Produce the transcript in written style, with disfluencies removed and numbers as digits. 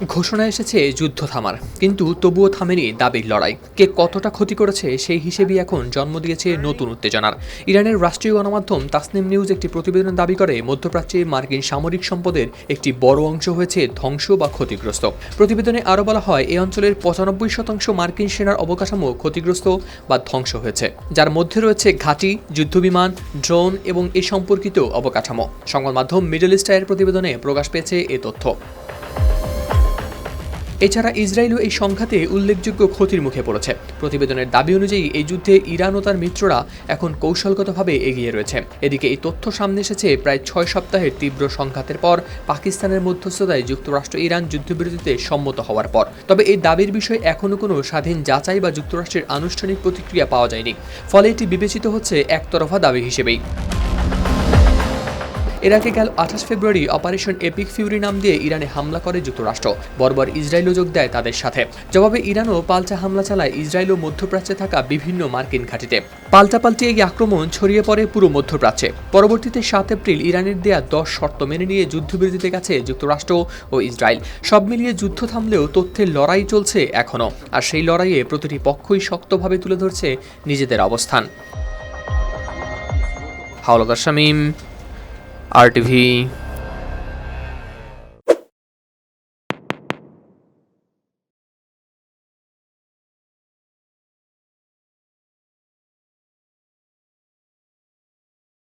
ঘোষণা এসেছে যুদ্ধ থামার, কিন্তু তবুও থামেনি দাবির লড়াই। কে কতটা ক্ষতি করেছে সেই হিসেবেই এখন জন্ম দিয়েছে নতুন উত্তেজনার। ইরানের রাষ্ট্রীয় গণমাধ্যম তাসনিম নিউজ একটি প্রতিবেদন দাবি করে মধ্যপ্রাচ্যে মার্কিন সামরিক সম্পদের একটি বড় অংশ হয়েছে ধ্বংস বা ক্ষতিগ্রস্ত। প্রতিবেদনে আরও বলা হয়, এই অঞ্চলের ৯৫% মার্কিন সেনার অবকাঠামো ক্ষতিগ্রস্ত বা ধ্বংস হয়েছে, যার মধ্যে রয়েছে ঘাঁটি, যুদ্ধবিমান, ড্রোন এবং এ সম্পর্কিত অবকাঠামো। সংবাদ মাধ্যম মিডল ইস্ট আইয়ের প্রতিবেদনে প্রকাশ পেয়েছে এ তথ্য। এছাড়া ইসরায়েলও এই সংঘাতে উল্লেখযোগ্য ক্ষতির মুখে পড়েছে। প্রতিবেদনের দাবি অনুযায়ী এই যুদ্ধে ইরান ও তার মিত্ররা এখন কৌশলগতভাবে এগিয়ে রয়েছে। এদিকে এই তথ্য সামনে এসেছে প্রায় ৬ সপ্তাহের তীব্র সংঘাতের পর পাকিস্তানের মধ্যস্থতায় যুক্তরাষ্ট্র ইরান যুদ্ধবিরতিতে সম্মত হওয়ার পর। তবে এই দাবির বিষয়ে এখনও কোনো স্বাধীন যাচাই বা যুক্তরাষ্ট্রের আনুষ্ঠানিক প্রতিক্রিয়া পাওয়া যায়নি। ফলে এটি বিবেচিত হচ্ছে একতরফা দাবি হিসেবেই। এর আগে গেল ২৮ ফেব্রুয়ারি অপারেশন এপিক ফিউরি নাম দিয়ে ইরানে হামলা করে যুক্তরাষ্ট্র। বর্বর ইসরায়েলও যোগ দেয় তাদের সাথে। জবাবে ইরানও পাল্টা হামলা চালায় ইসরায়েল ও মধ্যপ্রাচ্যে থাকা বিভিন্ন মার্কিন ঘাঁটিতে। পাল্টাপাল্টি এই আক্রমণ ছড়িয়ে পড়ে পুরো মধ্যপ্রাচ্যে। পরবর্তীতে ৭ এপ্রিল ইরানের দেয়া ১০ শর্ত মেনে নিয়ে যুদ্ধবিরতিতে গেছে যুক্তরাষ্ট্র ও ইসরায়েল। সব মিলিয়ে যুদ্ধ থামলেও তথ্যের লড়াই চলছে এখনও, আর সেই লড়াইয়ে প্রতিটি পক্ষই শক্তভাবে তুলে ধরছে নিজেদের অবস্থান। হাওলাদার শামীম, RTV।